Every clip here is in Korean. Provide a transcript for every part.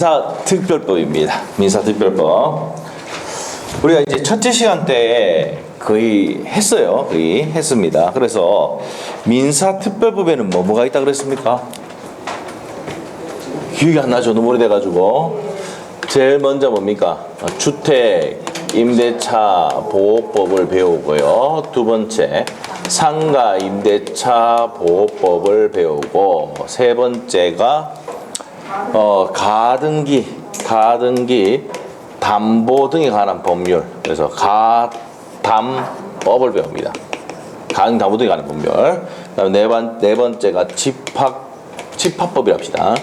민사특별법입니다. 민사특별법. 우리가 이제 첫째 시간 때 거의 했어요. 거의 했습니다. 그래서 민사특별법에는 뭐가 있다 그랬습니까? 기억이 안 나죠. 너무 오래돼가지고. 제일 먼저 뭡니까? 주택, 임대차 보호법을 배우고요. 두 번째, 상가 임대차 보호법을 배우고, 세 번째가 가등기, 담보 등에 관한 법률. 그래서 가담법을 배웁니다. 가등, 담보 등에 관한 법률. 그다음 네 번째가 집합법이라 합시다.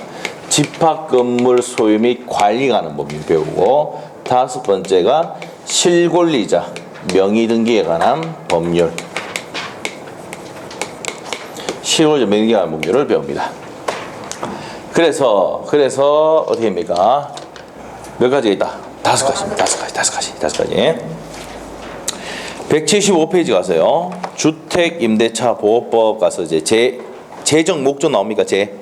집합 건물 소유 및 관리에 관한 법률 배우고, 다섯 번째가 실권리자, 명의 등기에 관한 법률. 실권리자, 명의 등기에 관한 법률을 배웁니다. 그래서 어떻게 합니까? 몇 가지가 있다? 다섯 가지. 175페이지 가서요. 주택 임대차 보호법 가서 이제 재정 목적 나옵니까? 제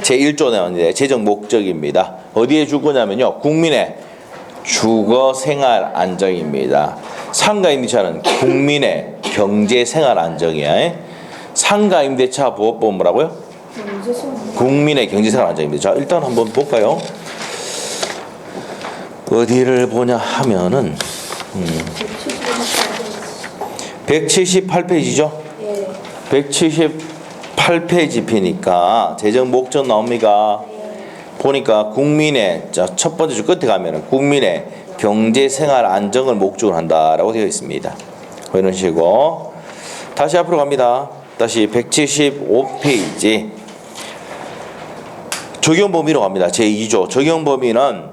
1조 나오는데 재정 목적입니다. 어디에 줄 거냐면요. 국민의 주거 생활 안정입니다. 상가 임대차는 국민의 경제 생활 안정이야. 상가 임대차 보호법 뭐라고요? 국민의 경제생활 안정입니다. 자, 일단 한번 볼까요? 어디를 보냐 하면은 178페이지죠? 178페이지 피니까 재정 목적 나옵니까? 보니까 국민의, 자, 첫 번째 줄 끝에 가면은 국민의 경제생활 안정을 목적으로 한다라고 되어 있습니다. 이런 식으로. 다시 앞으로 갑니다. 다시 175페이지. 적용 범위로 갑니다. 제2조. 적용 범위는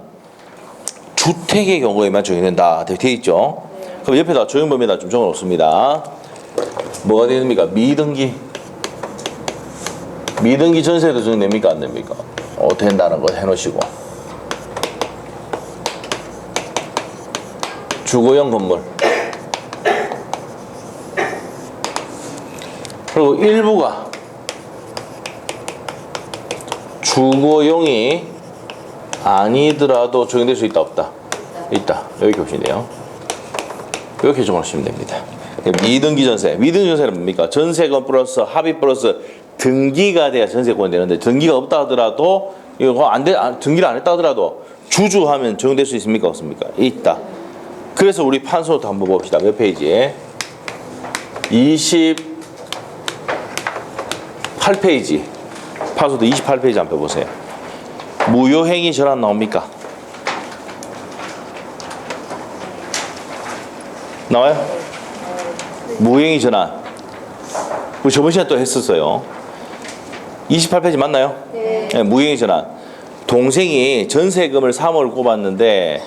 주택의 경우에만 적용된다. 되어 있죠. 그럼 옆에다 적용 범위에다 좀 적어 놓습니다. 뭐가 됩니까? 미등기. 미등기 전세도 적용됩니까? 안 됩니까? 된다는 거 해놓으시고. 주거용 건물. 그리고 일부가 주거용이 아니더라도 적용될 수 있다 없다? 있다. 여기 보시면 돼요. 이렇게 적어놓으시면 됩니다. 미등기 전세. 미등기 전세는 뭡니까? 전세금 플러스 합의 플러스 등기가 돼야 전세권이 되는데, 등기가 없다 하더라도 이거 등기를 안 했다 하더라도 주주하면 적용될 수 있습니까? 없습니까? 있다. 그래서 우리 판소도 한번 봅시다. 몇 페이지에? 28페이지. 판소도 28페이지 한번 보세요. 무효행위 전환 나옵니까? 나와요? 무효행위 전환. 우리 저번 시간에 또 했었어요. 28페이지 맞나요? 네. 무효행위 전환. 동생이 전세금을 3억을 꼽았는데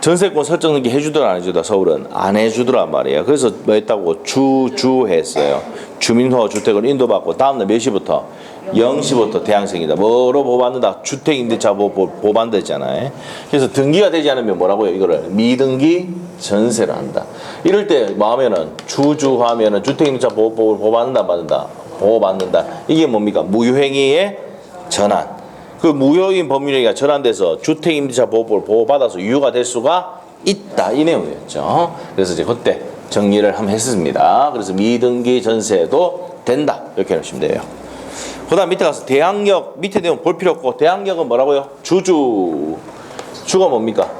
전세권 설정 등기 해주더라 안 해주더라? 서울은 안 해주더란 말이에요. 그래서 뭐 했다고? 주했어요. 주민등록 주택을 인도받고 다음날 몇 시부터? 0시부터 대항생이다. 뭐로 보호받는다? 주택임대차 보호받는다 했잖아요. 그래서 등기가 되지 않으면 뭐라고요? 이거를 미등기 전세를 한다. 이럴 때 뭐 하면은 주주하면은 주택임대차 보호법을 보호받는다 안 받는다? 보호받는다. 이게 뭡니까? 무효행위의 전환. 그 무효인 법률행위가 전환돼서 주택임대차 보호법을 보호받아서 유효가 될 수가 있다. 이 내용이었죠. 그래서 이제 그때 정리를 한번 했습니다. 그래서 미등기 전세도 된다. 이렇게 해놓으시면 돼요. 그 다음 밑에 가서 대항력, 밑에 내용 볼 필요 없고, 대항력은 뭐라고요? 주가 뭡니까?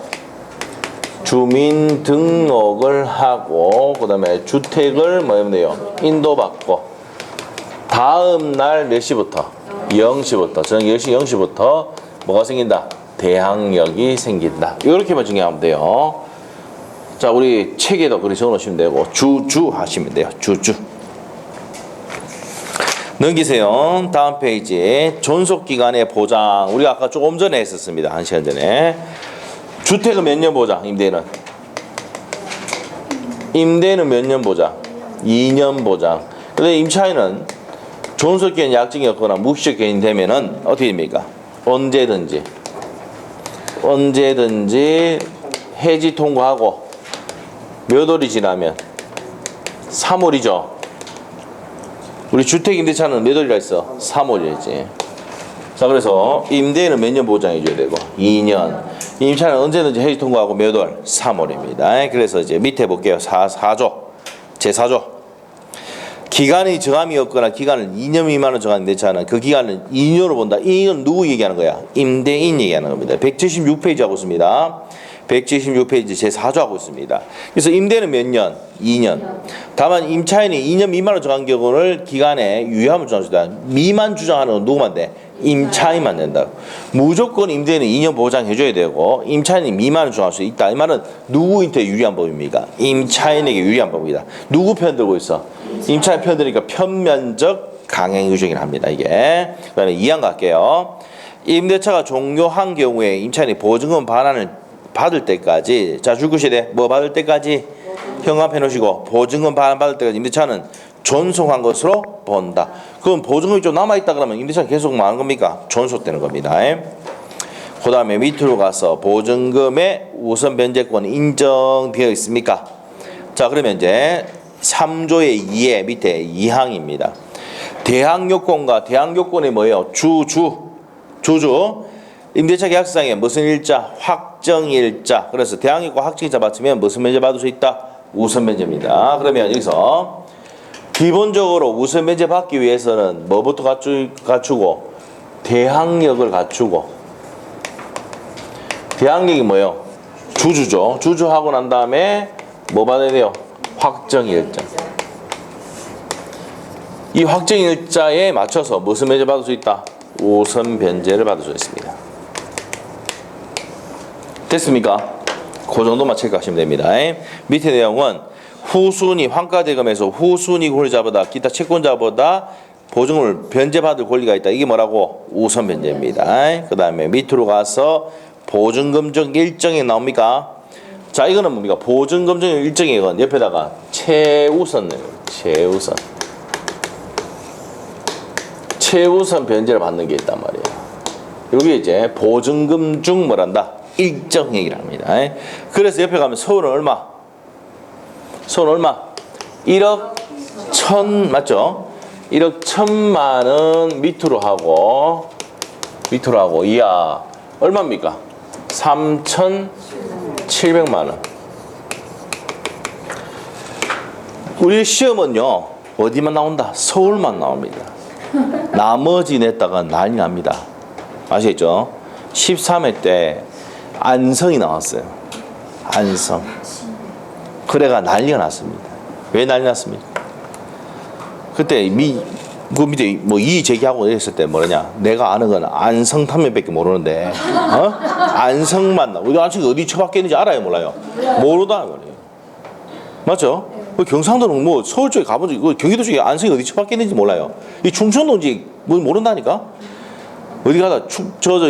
주민등록을 하고, 그 다음에 주택을 뭐 하면 돼요? 인도받고, 다음 날 몇 시부터? 0시부터, 저녁 10시 0시부터 뭐가 생긴다? 대항력이 생긴다. 이렇게만 정리하면 돼요. 자, 우리 책에도 그렇게 적어 놓으시면 되고, 주주 하시면 돼요. 주주. 넘기세요. 다음 페이지. 존속기간의 보장. 우리가 아까 조금 전에 했었습니다. 1시간 전에. 주택은 몇 년 보장? 임대는? 임대는 몇 년 보장? 2년 보장. 근데 임차인은 존속기간 약정이 없거나 묵시적 기간이 되면은 어떻게 됩니까? 언제든지 해지 통과하고 몇 월이 지나면? 3월이죠. 우리 주택임대차는 몇 월이라 했어? 3월이지. 자, 그래서 임대인은 몇 년 보장해 줘야 되고, 2년. 임차는 언제든지 해지 통과하고 몇 월? 3월입니다. 그래서 이제 밑에 볼게요. 4조. 제4조. 기간이 정함이 없거나 기간을 2년 미만으로 정한 내 차는 그 기간을 2년으로 본다. 이건 누구 얘기하는 거야? 임대인 얘기하는 겁니다. 176페이지 하고 있습니다. 176페이지 제4조 하고 있습니다. 그래서 임대는 몇 년? 2년. 다만 임차인이 2년 미만으로 정한 경우를 기간에 유예함을 주장할 수 있다. 미만 주장하는 건 누구만 돼? 임차인만 된다. 무조건 임대인은 2년 보장해줘야 되고 임차인이 미만을 주장할 수 있다. 이 말은 누구한테 유리한 법입니까? 임차인에게 유리한 법이다. 누구 편 들고 있어? 임차인 편 들으니까 편면적 강행 규정이라 합니다. 이게. 그다음에 2항 갈게요. 임대차가 종료한 경우에 임차인이 보증금 반환을 받을 때까지, 자 줄것이 돼. 뭐 받을 때까지? 현금해 놓으시고 보증금 반환 받을 때까지 임대차는 존속한 것으로 본다. 그럼 보증금이 좀 남아있다 그러면 임대차는 계속 많은 겁니까? 존속되는 겁니다. 그 다음에 밑으로 가서 보증금의 우선 변제권이 인정되어 있습니까? 자 그러면 이제 3조의 2의 밑에 2항입니다. 대항요건과 대항요건이 뭐예요? 주주. 임대차 계약서상에 무슨 일자? 확정일자. 그래서 대항요건 확정일자 받으면 무슨 면제 받을 수 있다? 우선 면제입니다. 그러면 여기서 기본적으로 우선 면제 받기 위해서는 뭐부터 갖추고? 대항력을 갖추고. 대항력이 뭐예요? 주주죠. 주주하고 난 다음에 뭐 받아야 돼요? 확정일자. 이 확정일자에 맞춰서 무슨 면제 받을 수 있다? 우선 변제를 받을 수 있습니다. 됐습니까? 그 정도만 체크하시면 됩니다. 밑에 내용은 후순위 환가대금에서 후순위 권리자보다 기타 채권자보다 보증금을 변제받을 권리가 있다. 이게 뭐라고? 우선 변제입니다. 그 다음에 밑으로 가서 보증금적 일정이 나옵니까? 자 이거는 뭡니까? 보증금적 일정이 이건 옆에다가 최우선 변제를 받는 게 있단 말이에요. 여기 이제 보증금 중 뭐란다? 일정액이라 합니다. 그래서 옆에 가면 서울은 얼마? 1억 1천 맞죠? 1억 1천만 원 밑으로 하고 이하 얼마입니까? 3,700만 원. 우리 시험은요 어디만 나온다? 서울만 나옵니다. 나머지 냈다가 난리 납니다. 아시겠죠? 13회 때 안성이 나왔어요. 안성. 그래가 난리가 났습니다. 왜 난리 났습니까? 그때 그 밑에 뭐 이의 제기하고 이랬을 때 뭐냐? 내가 아는 건 안성 탐면밖에 모르는데, 안성만 나. 우리 안성이 어디 처박혔는지 알아요, 몰라요? 모르다 말이에요. 맞죠? 경상도는 뭐 서울 쪽에 가본 적 있고 경기도 쪽에 안성이 어디 처박혔는지 몰라요. 이 충청도인지 뭐 모른다니까? 어디 가다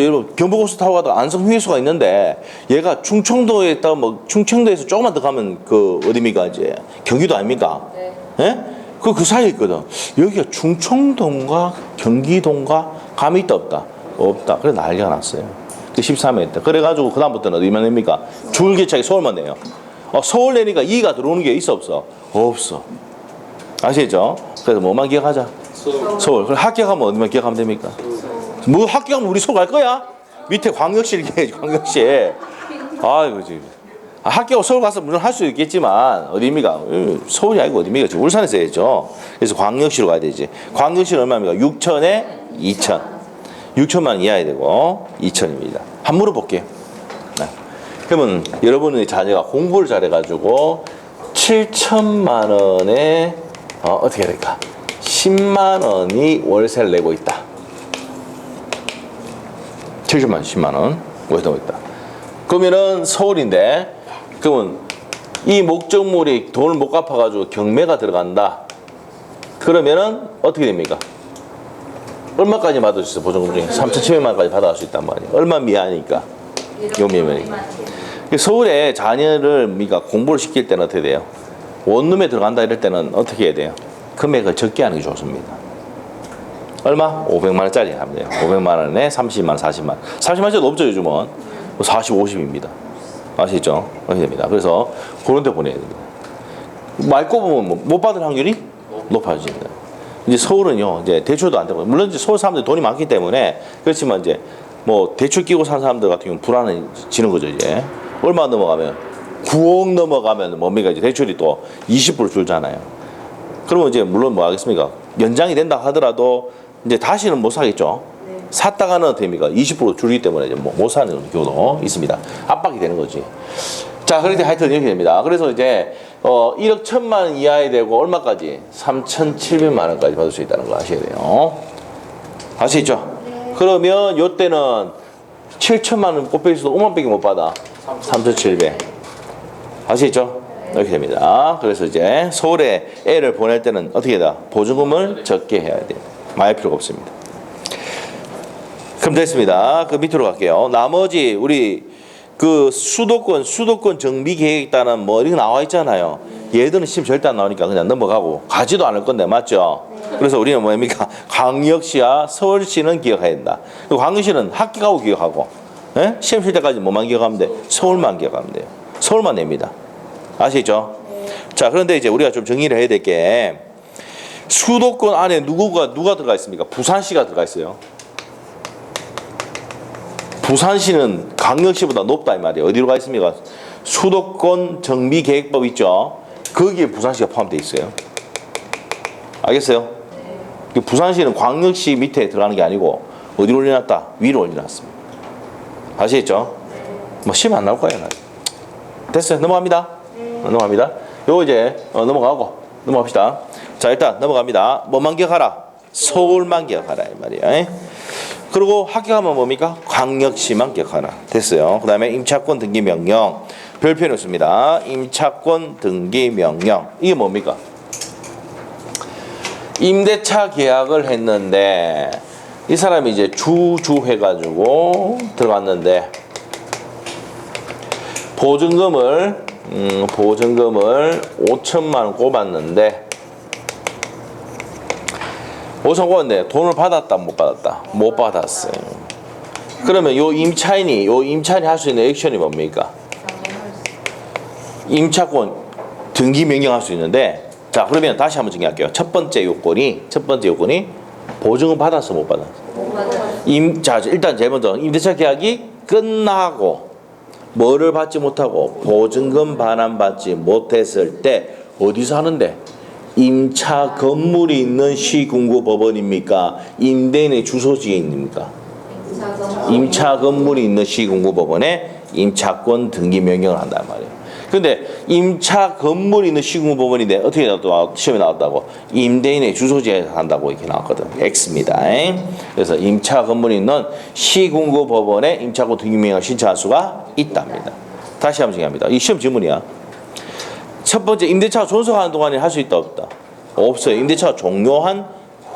여러분 경부고속 타고 가다 안성 휴게소가 있는데 얘가 충청도에 있다 뭐 충청도에서 조금만 더 가면 그 어디입니까 이제 경기도 아닙니까? 네. 그 사이에 있거든. 여기가 충청도인가 경기도인가 감이 있다 없다? 없다. 그래 난리가 났어요. 그 13회 때. 그래가지고 그 다음부터는 어디만 냅니까? 줄기차게 서울만 내요. 서울 내니까 이가 들어오는 게 있어 없어? 없어. 아시죠? 그래서 뭐만 기억하자. 서울. 그럼 합격하면 어디만 기억하면 됩니까? 뭐 합격하면 우리 서울 갈 거야? 밑에 광역시 얘기해, 광역시. 아이고 지금. 학교 서울 가서 물론 할 수 있겠지만 어디입니까? 서울이 아니고 어디입니까? 지금 울산에서 해야죠. 그래서 광역시로 가야 되지. 광역시는 얼마입니까? 6천에 2천. 6천만 원 이하야 되고 2천입니다. 한번 물어볼게요. 네. 그러면 여러분의 자녀가 공부를 잘해가지고 7천만 원에 어떻게 해야 될까? 10만 원이 월세를 내고 있다. 7천만 원, 10만 원 월세 내고 있다. 그러면은 서울인데 그러면 이 목적물이 돈을 못 갚아가지고 경매가 들어간다. 그러면은 어떻게 됩니까? 얼마까지 받을 수 있어? 보증금 중에 3,700만 원까지 받아갈 수 있단 말이에요. 얼마 미하니까 요 미만이니까. 서울에 자녀를 그러니까 공부를 시킬 때는 어떻게 돼요? 원룸에 들어간다 이럴 때는 어떻게 해야 돼요? 금액을 적게 하는 게 좋습니다. 얼마? 500만 원짜리 하면 돼요. 500만 원에 30만 원, 40만 원. 40만 원짜리 높죠 요즘은. 40, 50입니다. 아시죠? 그렇게 됩니다. 그래서 그런 데 보내야 됩니다. 맑고 보면 못 받을 확률이 높아집니다. 이제 서울은요, 이제 대출도 안 되고, 물론 이제 서울 사람들이 돈이 많기 때문에, 그렇지만 이제 뭐 대출 끼고 산 사람들 같은 경우는 불안해지는 거죠 이제. 얼마 넘어가면 9억 넘어가면 뭡니까 이제 대출이 또 20% 줄잖아요. 그러면 이제 물론 뭐 하겠습니까? 연장이 된다 하더라도 이제 다시는 못 사겠죠. 샀다가는 어떻게 됩니까? 20% 줄기 때문에 이제 못 사는 경우도 있습니다. 압박이 되는 거지. 자, 그럴 때 하여튼 이렇게 됩니다. 그래서 이제 1억 1천만 원 이하에 되고 얼마까지? 3,700만 원까지 받을 수 있다는 거 아셔야 돼요. 아시겠죠? 그러면 요때는 7천만 원 꼽혀 있어도 5만 밖에 못 받아. 3,700. 아시겠죠? 이렇게 됩니다. 그래서 이제 서울에 애를 보낼 때는 어떻게 해야 돼? 보증금을 적게 해야 돼. 많이 필요가 없습니다. 그럼 됐습니다. 그 밑으로 갈게요. 나머지 우리 그 수도권 정비 계획단은 뭐 이렇게 나와 있잖아요. 얘들은 시험 절대 안 나오니까 그냥 넘어가고 가지도 않을 건데 맞죠? 그래서 우리는 뭡니까? 광역시와 서울시는 기억해야 된다. 그리고 광역시는 학기 가고 기억하고, 예? 시험 칠 때까지 뭐만 기억하면 돼? 서울만 기억하면 돼요. 서울만 냅니다. 아시죠? 자, 그런데 이제 우리가 좀 정리를 해야 될 게 수도권 안에 누가 들어가 있습니까? 부산시가 들어가 있어요. 부산시는 광역시보다 높다 이 말이에요. 어디로 가 있습니까? 수도권 정비계획법 있죠? 거기에 부산시가 포함되어 있어요. 알겠어요? 부산시는 광역시 밑에 들어가는 게 아니고 어디로 올려놨다? 위로 올려놨습니다. 아시겠죠? 뭐 시험 안 나올 거예요. 됐어요. 넘어갑니다. 넘어갑니다. 요거 이제 넘어가고 넘어갑시다. 자, 일단 넘어갑니다. 뭐만 기억하라? 서울만 기억하라 이 말이에요. 그리고 합격하면 뭡니까? 광역시만 기억하라. 됐어요. 그 다음에 임차권 등기 명령. 별표는 없습니다. 임차권 등기 명령. 이게 뭡니까? 임대차 계약을 했는데 이 사람이 이제 주 해가지고 들어갔는데 보증금을 5천만 원 꼽았는데 5천 꼽았는데 돈을 받았다 못 받았다? 못 받았어요. 그러면 요 임차인이 할 수 있는 액션이 뭡니까? 임차권 등기 명령할 수 있는데, 자 그러면 다시 한번 정리할게요. 첫 번째 요건이 보증금 받았어 못 받았어? 자 일단 제일 먼저 임대차 계약이 끝나고 뭐를 받지 못하고 보증금 반환받지 못했을 때 어디서 하는데? 임차 건물이 있는 시군구 법원입니까? 임대인의 주소지에 있습니까? 임차 건물이 있는 시군구 법원에 임차권 등기 명령을 한단 말이에요. 근데 임차 건물이 있는 시군구 법원인데 어떻게 시험에 나왔다고? 임대인의 주소지에 한다고 이렇게 나왔거든. X입니다. 그래서 임차 건물이 있는 시군구 법원에 임차권 등기 명령을 신청할 수가 있답니다. 다시 한번 정리합니다. 이 시험 질문이야. 첫 번째, 임대차가 존속하는 동안에 할 수 있다 없다? 없어요. 임대차가 종료한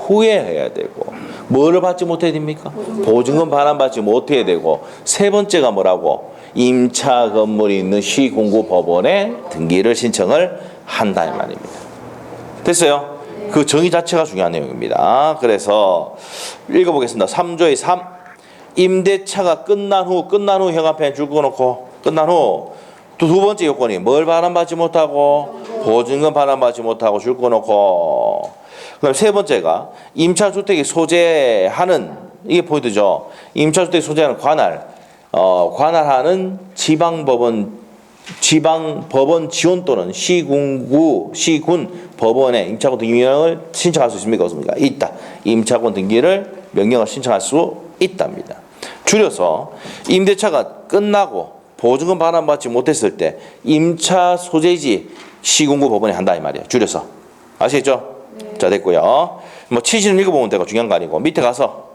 후에 해야 되고, 뭐를 받지 못해야 됩니까? 보증금 반환받지 못해야 되고, 세 번째가 뭐라고? 임차 건물이 있는 시군구 법원에 등기를 신청을 한다 이 말입니다. 됐어요? 그 정의 자체가 중요한 내용입니다. 그래서 읽어보겠습니다. 3조의 3. 임대차가 끝난 후 형한편 줄 거놓고 끝난 후 또 두 번째 요건이 뭘 반환받지 못하고 보증금 반환받지 못하고 줄 거놓고, 그다음 세 번째가 임차주택이 소재하는, 이게 포인트죠. 임차주택이 소재하는 관할하는 지방법원 지원 또는 시군 법원에 임차권 등기 명령을 신청할 수 있습니까? 없습니까? 있다. 임차권 등기를 명령을 신청할 수 있답니다. 줄여서 임대차가 끝나고 보증금 반환받지 못했을 때 임차 소재지 시군구 법원에 한다 이 말이에요. 줄여서. 아시겠죠? 자, 됐고요. 뭐 취지는 읽어보면 되고 중요한 거 아니고 밑에 가서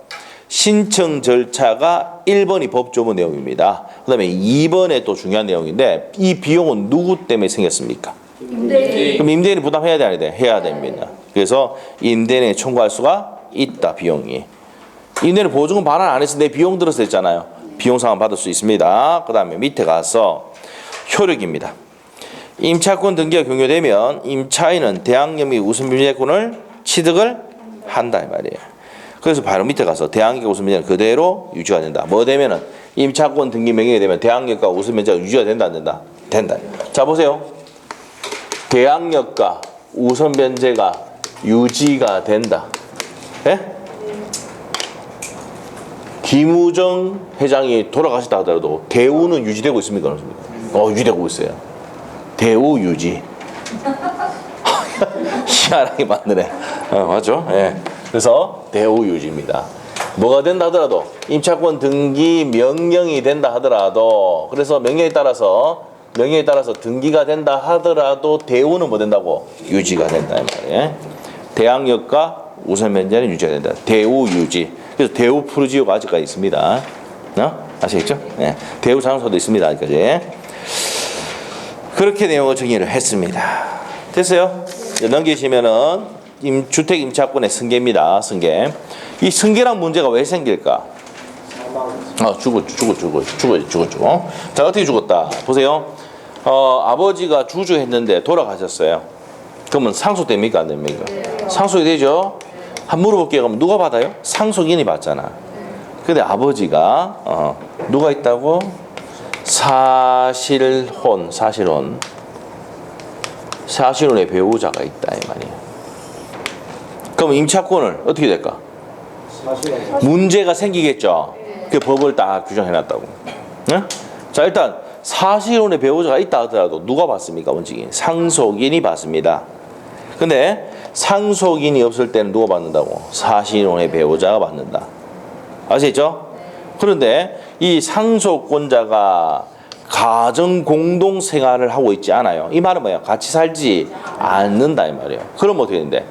신청 절차가 1번이 법조문 내용입니다. 그 다음에 2번에 또 중요한 내용인데 이 비용은 누구 때문에 생겼습니까? 임대인. 그럼 임대인이 부담해야 돼, 안 해야 돼? 해야 됩니다. 그래서 임대인에 청구할 수가 있다, 비용이. 임대인은 보증금 반환 안 해서 내 비용 들어서 했잖아요. 비용 상환 받을 수 있습니다. 그 다음에 밑에 가서 효력입니다. 임차권 등기가 종료되면 임차인은 대항력및 우선변제권을 취득을 한다 이 말이에요. 그래서 바로 밑에 가서 대항력과 우선변제는 그대로 유지가 된다. 뭐 되면은 임차권 등기 명령이 되면 대항력과 우선변제가 유지가 된다 안 된다? 된다. 자 보세요. 대항력과 우선변제가 유지가 된다. 예? 김우정 회장이 돌아가셨다 하더라도 대우는 유지되고 있습니까? 없습니까? 유지되고 있어요. 대우 유지. 희한하게 만드네. 맞죠? 예. 그래서 대우 유지입니다. 뭐가 된다 하더라도 임차권 등기 명령이 된다 하더라도 그래서 명령에 따라서 등기가 된다 하더라도 대우는 뭐 된다고? 유지가 된다 이 말이에요. 대항력과 우선 면제는 유지가 된다. 대우 유지. 그래서 대우 푸르지오가 아직까지 있습니다. 아시겠죠? 네. 대우 장소도 있습니다. 아직까지. 그렇게 내용을 정의를 했습니다. 됐어요? 넘기시면은 주택 임차권의 승계입니다. 승계. 이 승계란 문제가 왜 생길까? 죽었죠. 자, 어떻게 죽었다? 보세요. 아버지가 주주했는데 돌아가셨어요. 그러면 상속됩니까? 안 됩니까? 상속이 되죠? 한번 물어볼게요. 그럼 누가 받아요? 상속인이 받잖아. 근데 아버지가 누가 있다고? 사실혼의 배우자가 있다 이 말이에요. 그럼 임차권을 어떻게 될까? 문제가 생기겠죠. 그 법을 딱 규정해놨다고. 네? 자, 일단 사실혼의 배우자가 있다 하더라도 누가 받습니까? 원칙이 상속인이 받습니다. 근데 상속인이 없을 때는 누가 받는다고? 사실혼의 배우자가 받는다. 아시겠죠? 그런데 이 상속권자가 가정 공동 생활을 하고 있지 않아요. 이 말은 뭐예요? 같이 살지 않는다 이 말이에요. 그럼 어떻게 되는데?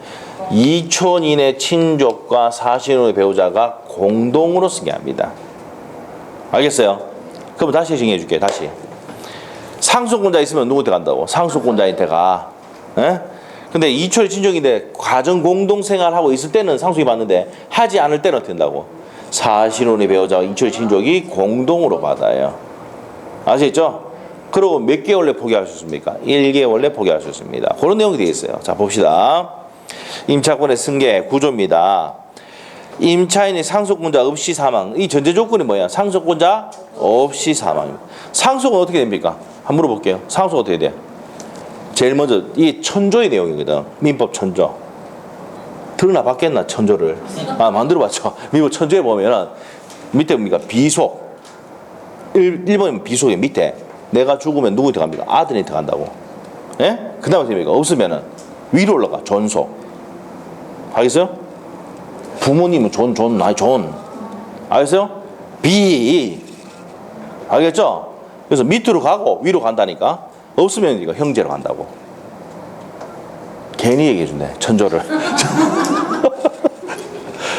이촌인의 친족과 사실혼의 배우자가 공동으로 승계합니다. 알겠어요? 그럼 다시 정리해 줄게요. 다시. 상속권자 있으면 누구한테 간다고? 상속권자한테 가. 에? 근데 이촌의 친족인데 가정 공동 생활하고 있을 때는 상속이 받는데 하지 않을 때는 어떻게 된다고? 사실혼의 배우자와 이촌의 친족이 공동으로 받아요. 아시겠죠? 그리고 몇 개월 내 포기할 수 있습니까? 1개월 내 포기할 수 있습니다. 그런 내용이 되어 있어요. 자, 봅시다. 임차권의 승계 구조입니다. 임차인이 상속권자 없이 사망. 이 전제 조건이 뭐야? 상속권자 없이 사망입니다. 상속은 어떻게 됩니까? 한번 물어볼게요. 상속 어떻게 돼요? 제일 먼저 이 천조의 내용이거든. 민법 천조. 들어나 봤겠나 천조를? 만들어봤죠. 민법 천조에 보면은 밑에 뭡니까? 비속. 1번이면 비속의 밑에 내가 죽으면 누구한테 갑니까? 아들한테 간다고. 예? 그 다음에 됩니까? 없으면은 위로 올라가. 존속. 알겠어요? 부모님은 존. 알겠어요? 비. 알겠죠? 그래서 밑으로 가고 위로 간다니까. 없으면 이거 형제로 간다고. 괜히 얘기해 준대. 천조를.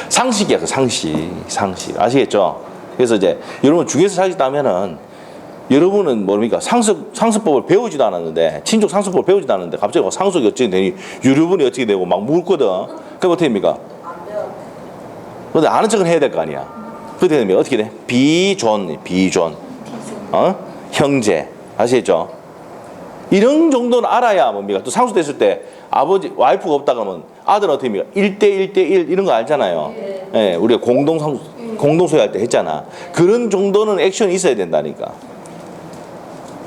상식이야, 그 상식. 아시겠죠? 그래서 이제 여러분 중에서 살겠다면은 여러분은 뭡니까? 상속법을 배우지도 않았는데, 친족 상속법을 배우지도 않았는데 갑자기 상속이 어떻게 되니 유류분이 어떻게 되고 막 묻거든. 그럼 어떻게 됩니까? 근데 아는 척은 해야 될 거 아니야. 그렇게 됩니까? 어떻게 돼? 비존. 형제. 아시겠죠? 이런 정도는 알아야 뭡니까? 또 상속됐을 때 아버지, 와이프가 없다 그러면 아들은 어떻게 됩니까? 1대1 이런 거 알잖아요. 예, 우리가 공동 소유할 때 했잖아. 그런 정도는 액션이 있어야 된다니까.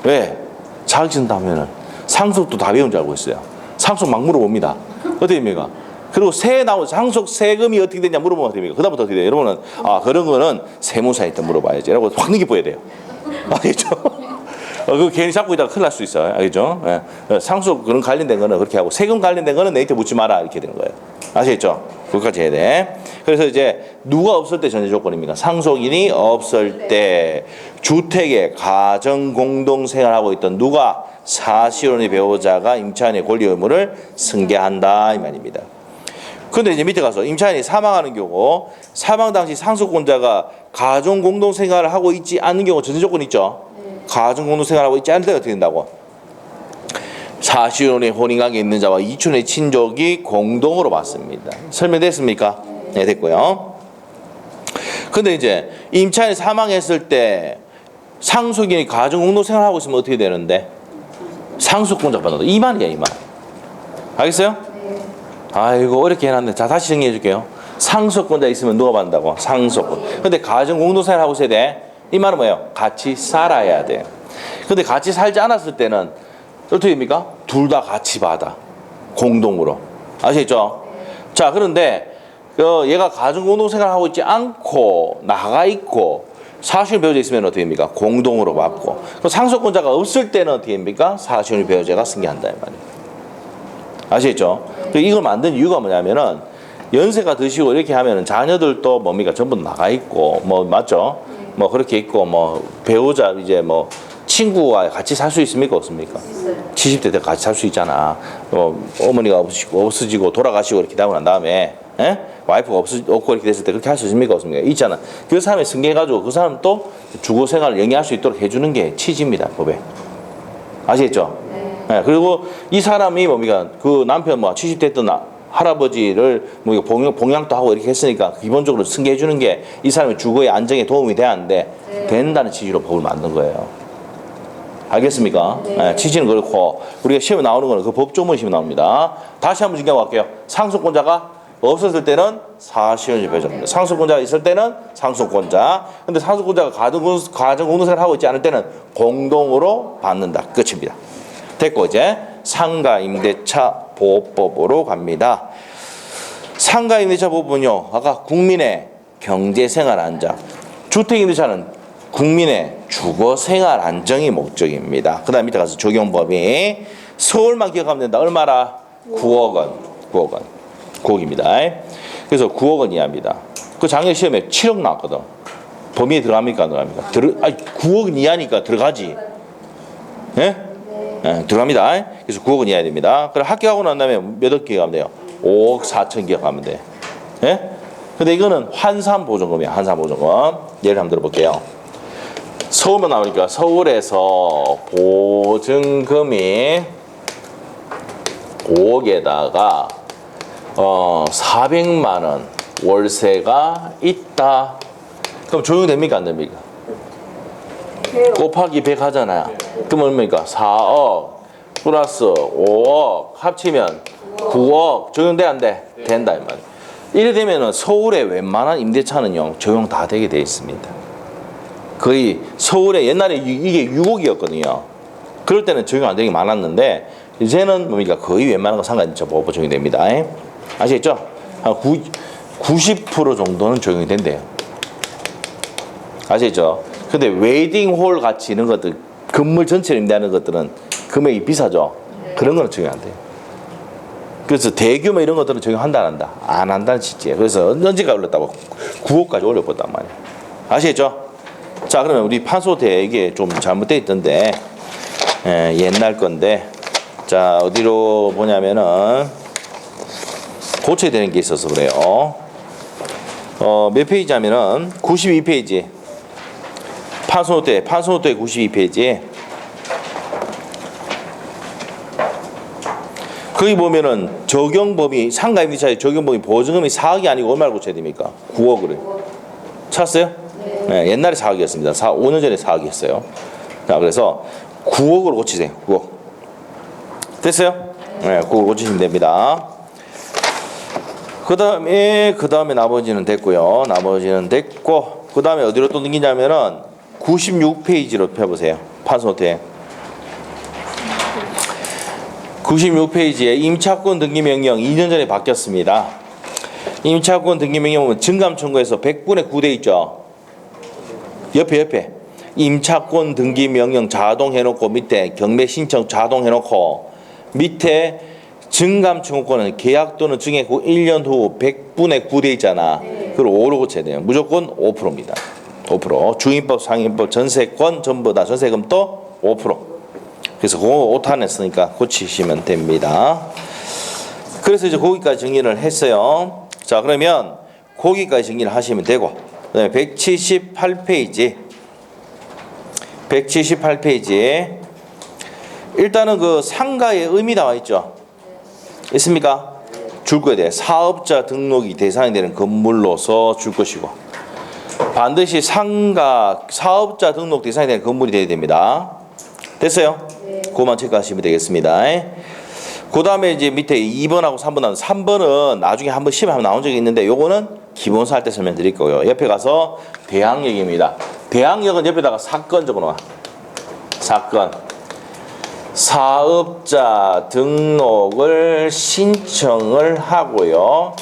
왜? 자격증 따면은 상속도 다 배운 줄 알고 있어요. 상속 막 물어봅니다. 어떻게 됩니까? 그리고 상속 세금이 어떻게 되냐 물어보면 어떻게 됩니까? 그다음부터 어떻게 돼요? 여러분은 그런 거는 세무사에 때 물어봐야지. 라고 확 넘겨보야 돼요. 알겠죠? 그거 괜히 잡고 있다가 큰일 날 수 있어요. 알겠죠? 예. 상속 그런 관련된 거는 그렇게 하고 세금 관련된 거는 내한테 묻지 마라 이렇게 되는 거예요. 아시겠죠? 그것까지 해야 돼. 그래서 이제 누가 없을 때 전제 조건입니다. 상속인이 없을 때 주택에 가정 공동 생활하고 있던 누가 사실혼의 배우자가 임차인의 권리 의무를 승계한다 이 말입니다. 근데 이제 밑에 가서 임차인이 사망하는 경우 사망 당시 상속권자가 가정 공동 생활을 하고 있지 않는 경우 전제 조건 있죠. 가정 공동 생활하고 있지 않을 때가 어떻게 된다고? 사실혼의 혼인관계 있는 자와 이촌의 친족이 공동으로 받습니다. 설명됐습니까? 네, 됐고요. 근데 이제 임차인이 사망했을 때 상속인이 가정 공동 생활하고 있으면 어떻게 되는데? 상속권자 받는다. 이 말이야, 이 말. 알겠어요? 아이고 어렵게 해놨네. 자, 다시 정리해 줄게요. 상속권자 있으면 누가 받는다고? 상속권. 근데 가정 공동 생활하고 있어야 돼. 이 말은 뭐예요? 같이 살아야 돼. 근데 같이 살지 않았을 때는 어떻게 됩니까? 둘 다 같이 받아. 공동으로. 아시겠죠? 자, 그런데 얘가 가정공동생활 하고 있지 않고 나가 있고 사실혼이 배우자 있으면 어떻게 됩니까? 공동으로 받고. 상속권자가 없을 때는 어떻게 됩니까? 사실혼이 배우자가 승계한다 이 말이에요. 아시겠죠? 이걸 만든 이유가 뭐냐면은 연세가 드시고 이렇게 하면은 자녀들도 뭡니까? 전부 나가 있고 뭐 맞죠? 뭐 그렇게 있고 뭐 배우자 이제 뭐 친구와 같이 살 수 있습니까? 없습니까? 70대 때 같이 살 수 있잖아. 어머니가 없어지고 돌아가시고 이렇게 되고 난 다음에 와이프가 없고 이렇게 됐을 때 그렇게 할 수 있습니까? 없습니까? 있잖아. 그 사람이 승계해가지고 그 사람 또 주거 생활을 영위할 수 있도록 해주는 게 취지입니다. 법에. 아시겠죠? 네. 그리고 이 사람이 뭡니까? 그 남편 뭐 70대 때 할아버지를 뭐 봉양도 하고 이렇게 했으니까 기본적으로 승계해주는 게 이 사람의 주거의 안정에 도움이 돼야 하는데 된다는 취지로 법을 만든 거예요. 알겠습니까? 네, 취지는 그렇고 우리가 시험에 나오는 거는 그 법조문 시험에 나옵니다. 다시 한번 증명할게요. 상속권자가 없었을 때는 사실혼이 배우자입니다. 상속권자가 있을 때는 상속권자. 근데 상속권자가 가정공동생활을 하고 있지 않을 때는 공동으로 받는다. 끝입니다. 됐고 이제 상가임대차 보호법으로 갑니다. 상가임대차 보호법은요. 아까 국민의 경제생활 안정, 주택임대차는 국민의 주거생활 안정이 목적입니다. 그 다음 밑에 가서 적용법이 서울만 기억하면 된다. 얼마나? 9억 원. 9억 원. 9억입니다. 그래서 9억 원 이하입니다. 그 작년 시험에 7억 나왔거든. 범위에 들어갑니까? 안 들어갑니까? 9억 이하니까 들어가지. 예? 네, 들어갑니다. 그래서 9억 원 이하야 됩니다. 그럼 합격하고 난 다음에 몇 억 기억하면 돼요? 5억 4천 기억하면 돼. 예? 근데 이거는 환산보증금이야. 환산보증금. 예를 한번 들어볼게요. 서울만 나오니까 서울에서 보증금이 5억에다가 400만 원 월세가 있다. 그럼 적용됩니까? 안 됩니까? 곱하기 100 하잖아요. 그럼 얼마입니까? 4억 플러스 5억 합치면 9억. 적용돼 안 돼? 된다 이 말이에요. 이래 되면은 서울의 웬만한 임대차는요 적용 다 되게 돼 있습니다. 거의 서울에 옛날에 이게 6억이었거든요. 그럴 때는 적용 안 되는 게 많았는데 이제는 뭡니까? 거의 웬만한 거 상관없죠. 보호법 적용이 됩니다. 아시겠죠? 한 90% 정도는 적용이 된대요. 아시겠죠? 근데 웨이딩홀 같이 이런 것들 건물 전체를 임대하는 것들은 금액이 비싸죠. 그런 거는 적용 안 돼요. 그래서 대규모 이런 것들은 적용한다 안 한다? 안 한다는 취지예요. 그래서 언제까지 올렸다고? 9억까지 올려봤단 말이에요. 아시겠죠? 자, 그러면 우리 판소대 이게 좀 잘못되어 있던데 옛날 건데 자 어디로 보냐면은 고쳐야 되는 게 있어서 그래요. 몇 페이지 하면은 92페이지 판소대 92페이지 거기 보면은 적용범위 상가임대차의 적용범위 보증금이 4억이 아니고 얼마를 고쳐야 됩니까? 9억을 찾았어요? 네, 옛날에 4억이었습니다. 5년 전에 4억이었어요. 자, 그래서 9억으로 고치세요. 9억. 됐어요? 네, 9억 고치시면 됩니다. 그 다음에 나머지는 됐고요. 나머지는 됐고, 그 다음에 어디로 또 넘기냐면은 96페이지로 펴보세요. 판소태. 96페이지에 임차권 등기 명령 2년 전에 바뀌었습니다. 임차권 등기 명령 보면 증감 청구에서 100분의 9돼 있죠. 옆에 임차권 등기 명령 자동 해놓고 밑에 경매 신청 자동 해놓고 밑에 증감 청구권은 계약 또는 증액 후 1년 후 100분의 9돼 있잖아. 그걸 5로 고쳐야 돼요. 무조건 5%입니다. 5%. 주임법, 상임법, 전세권 전부 다 전세금도 5%. 그래서 그거 오탄했으니까 고치시면 됩니다. 그래서 이제 거기까지 정리를 했어요. 자, 그러면 거기까지 정리를 하시면 되고, 그다음에 178페이지. 일단은 그 상가의 의미 나와 있죠. 있습니까? 줄 거에 대해 사업자 등록이 대상이 되는 건물로서 줄 것이고, 반드시 사업자 등록 대상이 되는 건물이 되어야 됩니다. 됐어요? 네. 그거만 체크하시면 되겠습니다. 그 다음에 이제 밑에 2번하고 3번 나오는 3번은 나중에 한번 시험에 한번 나온 적이 있는데 요거는 기본서 할 때 설명드릴 거고요. 옆에 가서 대항력입니다. 대항력은 옆에다가 사건 적어놓아. 사건. 사업자 등록을 신청을 하고요.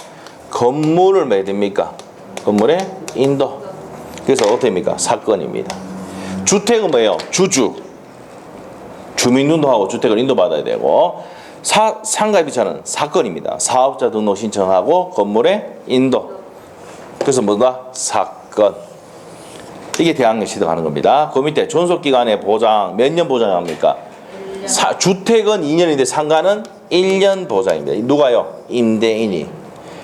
건물을 뭐 해야 됩니까? 건물의 인도. 그래서 어떻게 됩니까? 사건입니다. 주택은 뭐예요? 주민등록하고 주택을 인도받아야 되고, 상가입이차는 사건입니다. 사업자 등록 신청하고 건물의 인도. 그래서 뭐가? 사건. 이게 대학령 시등하는 겁니다. 그 밑에 존속기간의 보장, 몇 년 보장합니까? 주택은 2년인데 상가는 1년 보장입니다. 누가요? 임대인이.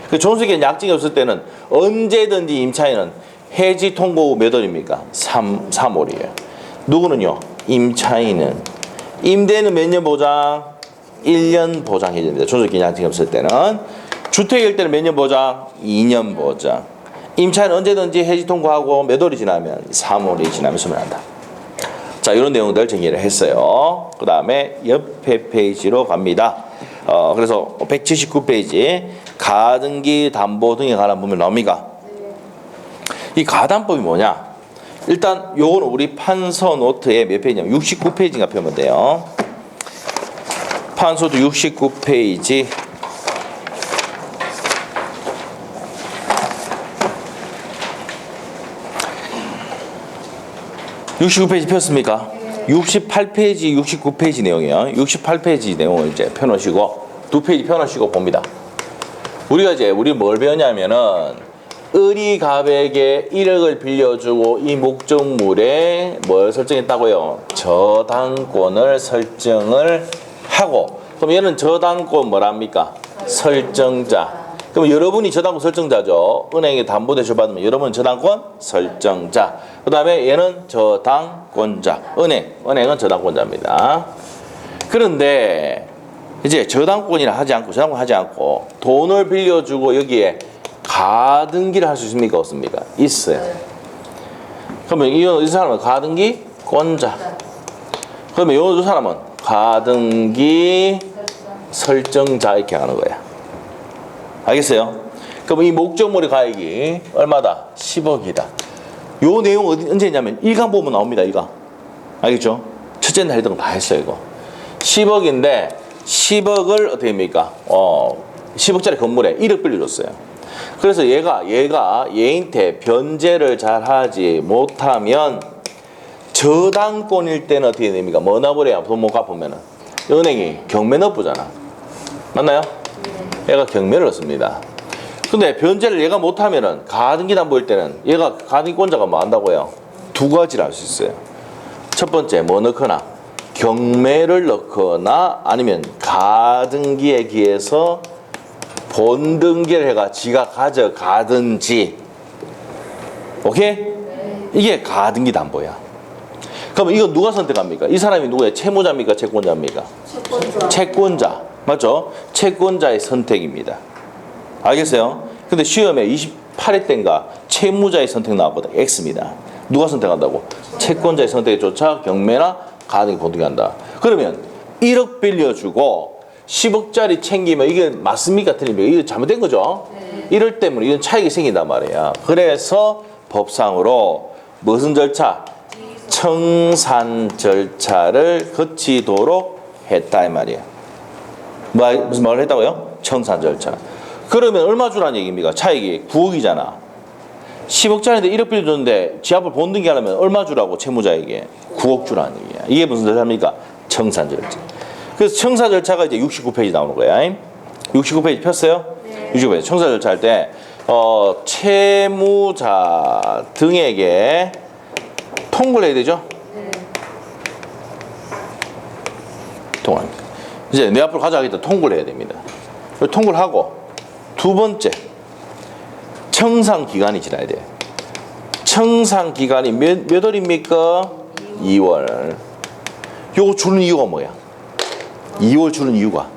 그 존속기간 약정이 없을 때는 언제든지 임차인은 해지 통고 후 몇 월입니까? 3월이에요. 누구는요? 임차인은. 임대는 몇 년 보장? 1년 보장해야 됩니다. 존속기간 약정이 없을 때는. 주택일 때는 몇 년 보장? 2년 보장. 임차인은 언제든지 해지 통고하고 몇 월이 지나면? 3월이 지나면 소멸한다. 자, 이런 내용들 정리를 했어요. 그 다음에 옆에 페이지로 갑니다. 그래서 179페이지 가등기 담보 등에 관한 부분이 나옵니까? 이 가담법이 뭐냐? 일단 요거는 우리 판서 노트에 몇 페이지냐면 69페이지인가 펴면 돼요. 판소도 69페이지 69페이지 폈습니까? 68페이지, 69페이지 내용이에요. 68페이지 내용을 이제 펴놓으시고, 2페이지 펴놓으시고 봅니다. 우리 뭘 배웠냐면은, 을이갑에게 1억을 빌려주고 이 목적물에 뭘 설정했다고요? 저당권을 설정을 하고, 그럼 얘는 저당권 뭐랍니까? 설정자. 그럼 여러분이 저당권 설정자죠. 은행에 담보대출 받으면 여러분은 저당권 설정자. 그 다음에 얘는 저당권자. 은행은 저당권자입니다. 그런데 이제 저당권이라 하지 않고 돈을 빌려주고 여기에 가등기를 할 수 있습니까? 없습니까? 있어요. 그러면 이 사람은 가등기 권자. 그러면 이 사람은 가등기 설정자 이렇게 하는 거야. 알겠어요? 그럼 이 목적물의 가액이 얼마다? 10억이다. 요 내용 언제 했냐면 1강 보면 나옵니다. 1강. 알겠죠? 첫째 날 했던 거 다 했어요. 이거 10억인데 10억을 어떻게 합니까? 10억짜리 건물에 1억 빌려줬어요. 그래서 얘가 얘한테 변제를 잘 하지 못하면 저당권일 때는 어떻게 됩니까? 뭐 나버려야 돈 못 갚으면은 은행이 경매 넣어보잖아. 맞나요? 얘가 경매를 넣습니다. 근데 변제를 얘가 못하면은 가등기 담보일 때는 얘가 가등기권자가 뭐 한다고요? 두 가지를 할 수 있어요. 첫 번째 뭐 넣거나 경매를 넣거나 아니면 가등기에 기해서 본등기를 해가 지가 가져가든지. 오케이? 이게 가등기 담보야. 그럼 이거 누가 선택합니까? 이 사람이 누구예요? 채무자입니까? 채권자입니까? 채권자. 맞죠? 채권자의 선택입니다. 알겠어요? 근데 시험에 28회 때인가 채무자의 선택 나왔거든. X입니다. 누가 선택한다고? 채권자의 선택에 쫓아 경매나 가등기 본등기 한다. 그러면 1억 빌려주고 10억짜리 챙기면 이게 맞습니까? 틀립니까? 이거 잘못된 거죠? 이럴 때문에 이런 차익이 생긴단 말이야. 그래서 법상으로 무슨 절차? 청산 절차를 거치도록 했다 이 말이야. 무슨 말을 했다고요? 청산 절차. 그러면 얼마 주라는 얘기입니까? 차익이 9억이잖아. 10억짜리인데 1억 빌려줬는데 지 앞을 본등기 하려면 얼마 주라고 채무자에게? 9억 주라는 얘기야. 이게 무슨 절차입니까? 청산 절차. 그래서 청산 절차가 이제 69페이지 나오는 거야. 69페이지 폈어요? 네. 69페이지 청산 절차 할 때 채무자 등에게 통보를 해야 되죠? 네. 통보합니다. 이제 내 앞으로 가져가겠다 통보를 해야 됩니다. 통보를 하고 두 번째 청산 기간이 지나야 돼요. 청산 기간이 몇 월입니까? 2월. 요거 주는 이유가 뭐야? 2월 주는 이유가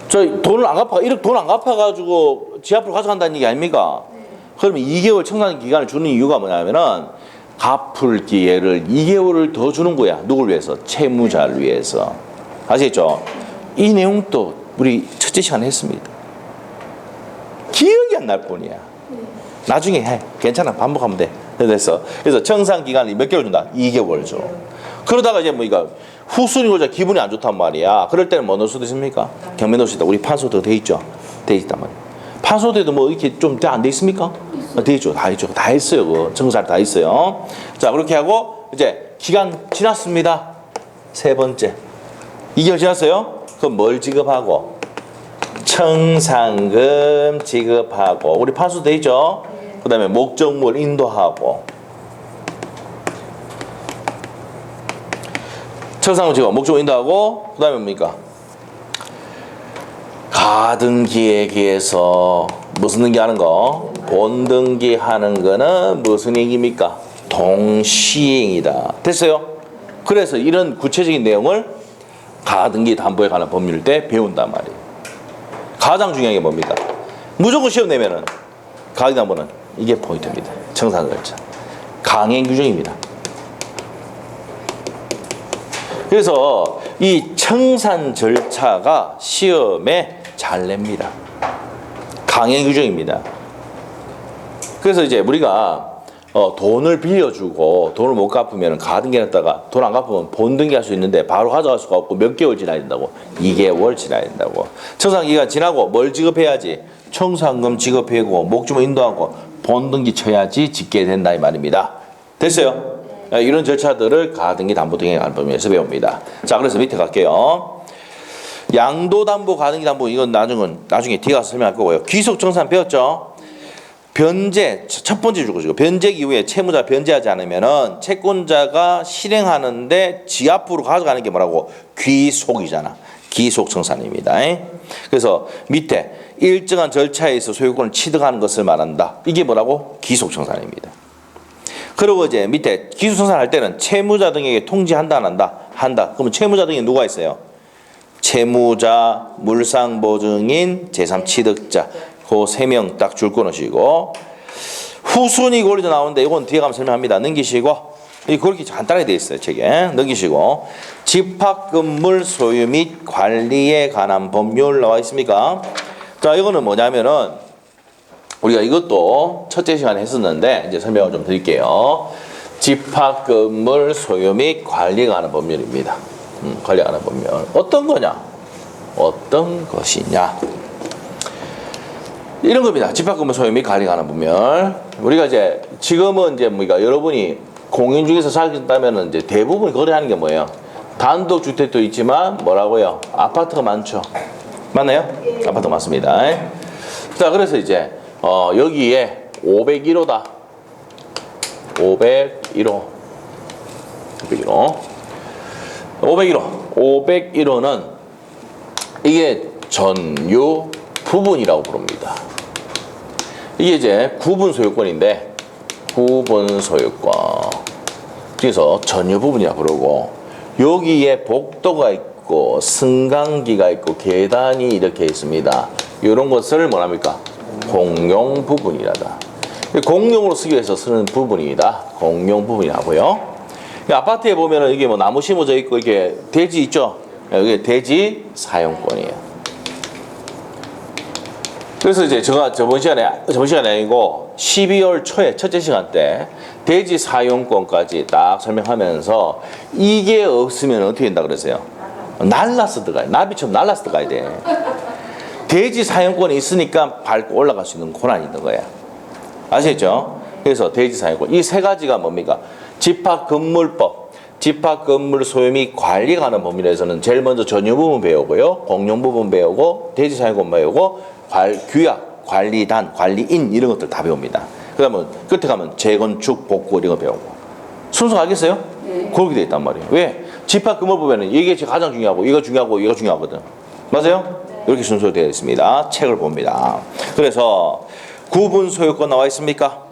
저 돈을 안 갚아 1억 돈 안 갚아가지고 지 앞으로 가져간다는 얘기 아닙니까? 그러면 2개월 청산 기간을 주는 이유가 뭐냐면은 갚을 기회를 2개월을 더 주는 거야. 누굴 위해서? 채무자를 위해서. 아시겠죠? 이 내용도 우리 첫째 시간에 했습니다. 기억이 안 날 뿐이야. 나중에 해. 괜찮아. 반복하면 돼. 그래서 청산 기간이 몇 개월 준다? 2개월 줘. 그러다가 이제 뭐니까 후순위 고자 기분이 안 좋단 말이야. 그럴 때는 뭐 넣을 수도 있습니까? 경매 넣을 수 있다. 우리 판소도 돼 있죠. 돼 있단 말이야. 판소대도 뭐 이렇게 좀 안 돼 있습니까? 돼 있죠. 다 있죠. 다 했어요. 그 정사를 다 있어요. 자, 그렇게 하고 이제 기간 지났습니다. 세 번째. 2개월 지났어요? 그럼 뭘 지급하고? 청산금 지급하고. 우리 판소 돼 있죠? 그 다음에 목적물 인도하고. 청산금 지급, 목적물 인도하고. 그 다음에 뭡니까? 가등기에게서 무슨 등기 하는 거? 본등기 하는 거는 무슨 얘기입니까? 동시행이다. 됐어요? 그래서 이런 구체적인 내용을 가등기 담보에 관한 법률 때 배운단 말이에요. 가장 중요한 게 뭡니까? 무조건 시험 내면은 가등기 담보는 이게 포인트입니다. 청산 절차. 강행 규정입니다. 그래서 이 청산 절차가 시험에 잘 냅니다. 강행 규정입니다. 그래서 이제 우리가 돈을 빌려주고 돈을 못 갚으면 가등기 냈다가 돈 안 갚으면 본등기 할 수 있는데 바로 가져갈 수가 없고 몇 개월 지나야 된다고? 2개월 지나야 된다고. 청산기간 지나고 뭘 지급해야지? 청산금 지급하고 목적물 인도하고 본등기 쳐야지 짓게 된다 이 말입니다. 됐어요? 이런 절차들을 가등기 담보 등에 관한 법률에서 배웁니다. 자, 그래서 밑에 갈게요. 양도담보, 가등기담보 이건 나중에 뒤에 가서 설명할 거고요. 귀속청산 배웠죠? 변제 첫 번째 주고 변제 이후에 채무자 변제하지 않으면은 채권자가 실행하는데 지 앞으로 가져가는 게 뭐라고? 귀속이잖아. 귀속청산입니다. 그래서 밑에 일정한 절차에 있어 소유권을 취득하는 것을 말한다. 이게 뭐라고? 귀속청산입니다. 그리고 이제 밑에 귀속청산할 때는 채무자 등에게 통지한다 안 한다? 한다. 그러면 채무자 등에 누가 있어요? 채무자, 물상보증인, 제3취득자 그 세 명 딱 줄 끊으시고 후순위 권리도 나오는데 이건 뒤에 가면 설명합니다. 넘기시고 그렇게 간단하게 되어 있어요. 책에 넘기시고 집합건물 소유 및 관리에 관한 법률 나와 있습니까? 자, 이거는 뭐냐면은 우리가 이것도 첫째 시간에 했었는데 이제 설명을 좀 드릴게요. 집합건물 소유 및 관리에 관한 법률입니다. 관리에 관한 법률 어떤 거냐? 어떤 것이냐? 이런 겁니다. 집합건물 소유 및 관리에 관한 법률. 우리가 이제 지금은 이제 뭐니까 여러분이 공인 중에서 살겠다면은 이제 대부분 거래하는 게 뭐예요? 단독 주택도 있지만 뭐라고요? 아파트가 많죠. 맞나요? 예. 아파트 많습니다. 자, 그래서 이제 여기에 501호다. 501호. 501호는 이게 전유 부분이라고 부릅니다. 이게 이제 구분 소유권인데 구분 소유권. 그래서 전유 부분이라고 부르고 여기에 복도가 있고 승강기가 있고 계단이 이렇게 있습니다. 이런 것을 뭐랍니까? 공용 부분이라다. 공용으로 쓰기 위해서 쓰는 부분이다. 공용 부분이라고요. 아파트에 보면은 이게 뭐 나무 심어져 있고 이게 대지 있죠? 이게 대지 사용권이에요. 그래서 이제 제가 저번 시간에 아니고 12월 초에 첫째 시간 때 대지 사용권까지 딱 설명하면서 이게 없으면 어떻게 된다 그랬어요? 날라서 들어가요. 나비처럼 날라서 들어가야 돼. 대지 사용권이 있으니까 밟고 올라갈 수 있는 권한이 있는 거야. 아시겠죠? 그래서 대지 사용권. 이 세 가지가 뭡니까? 집합건물법, 집합건물 소유 및 관리에 관한 법률에서는 제일 먼저 전유 부분 배우고요. 공용 부분 배우고 대지 사용권 배우고 규약, 관리단, 관리인 이런 것들 다 배웁니다. 그다음에 끝에 가면 재건축, 복구 이런 거 배우고. 순서 알겠어요? 네. 그렇게 돼 있단 말이에요. 왜? 집합건물법에는 이게 가장 중요하고 이거 중요하고 이거 중요하거든. 맞아요? 네. 이렇게 순서로 되어 있습니다. 책을 봅니다. 그래서 구분 소유권 나와 있습니까?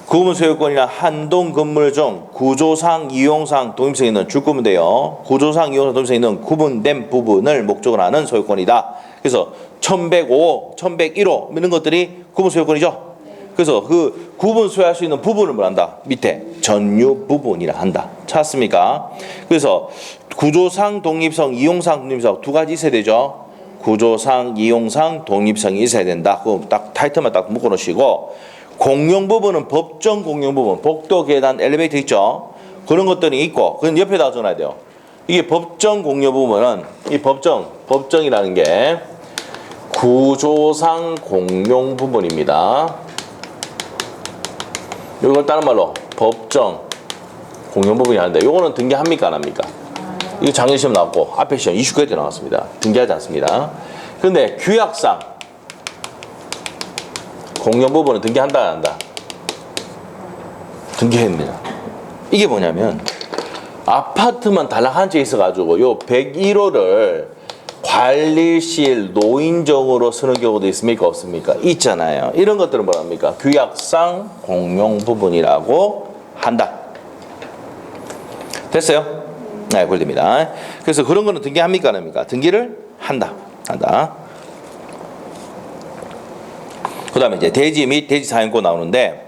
구분 소유권이나 한동 건물 중 구조상, 이용상, 독립성이 있는 주구문인데요. 구조상, 이용상, 독립성이 있는 구분된 부분을 목적으로 하는 소유권이다. 그래서 1105, 1101호 이런 것들이 구분 소유권이죠. 그래서 그 구분 소유할 수 있는 부분을 뭐란다? 밑에 전유 부분이라 한다. 찾았습니까? 그래서 구조상, 독립성, 이용상, 독립성 두 가지 있어야 되죠. 구조상, 이용상, 독립성이 있어야 된다. 그 딱 타이틀만 딱 묶어 놓으시고 공용 부분은 법정 공용 부분, 복도, 계단, 엘리베이터 있죠. 그런 것들이 있고 그건 옆에다 적어놔야 돼요. 이게 법정 공여 부분은 이 법정이라는 게 구조상 공용 부분입니다. 이걸 다른 말로 법정 공용 부분이 하는데 요거는 등기합니까 안 합니까? 이거 작년 시험 나왔고 앞에 시험 29회 때 나왔습니다. 등기하지 않습니다. 근데 규약상 공용 부분은 등기한다 안 한다? 등기했네요. 이게 뭐냐면 아파트만 달랑 한 채 있어가지고 요 101호를 관리실 노인정으로 쓰는 경우도 있습니까? 없습니까? 있잖아요. 이런 것들은 뭐랍니까? 규약상 공용 부분이라고 한다. 됐어요? 네, 그렇습니다. 그래서 그런 거는 등기합니까? 안 합니까? 등기를 한다. 그 다음에 이제 대지 및 대지 사용권 나오는데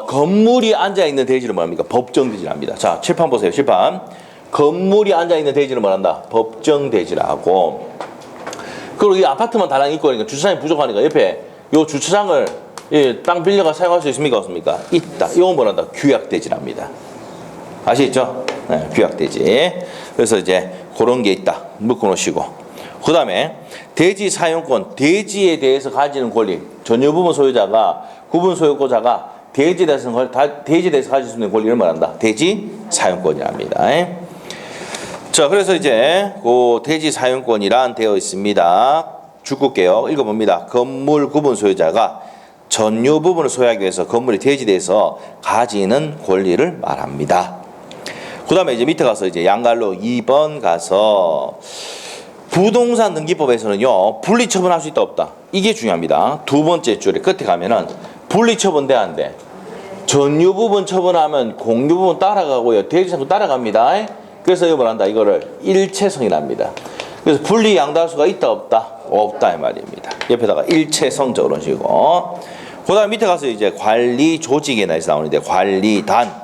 건물이 앉아있는 대지를 뭐합니까? 법정대지랍니다. 자, 칠판 보세요. 칠판. 건물이 앉아있는 대지를 뭐한다? 법정대지라고. 그리고 이 아파트만 달랑 있고 그러니까 주차장이 부족하니까 옆에 요 주차장을 땅 빌려가 사용할 수 있습니까? 없습니까? 있다. 이건 뭐란다? 규약대지랍니다. 아시겠죠? 네, 규약대지. 그래서 이제 그런 게 있다. 묶어 놓으시고. 그 다음에 대지 사용권, 대지에 대해서 가지는 권리. 전유 부분 소유자가, 구분 소유권자가 대지에 대해서 가질 수 있는 권리를 말한다. 대지 사용권이랍니다. 자, 그래서 이제 그 대지 사용권이란 되어 있습니다. 줄글게요. 읽어봅니다. 건물 구분 소유자가 전유 부분을 소유하기 위해서 건물이 대지대에서 가지는 권리를 말합니다. 그 다음에 이제 밑에 가서 이제 양갈로 2번 가서 부동산 등기법에서는요, 분리처분할 수 있다 없다. 이게 중요합니다. 두 번째 줄에 끝에 가면은 분리처분 돼 안 돼? 전유 부분 처분하면 공유 부분 따라가고요. 대지상도 따라갑니다. 그래서 이거 뭐란다? 이거를 일체성이랍니다. 그래서 분리 양다수가 있다 없다? 없다 이 말입니다. 옆에다가 일체성 적어놓으시고. 그 다음 밑에 가서 이제 관리 조직에 대해서 나오는데 관리단.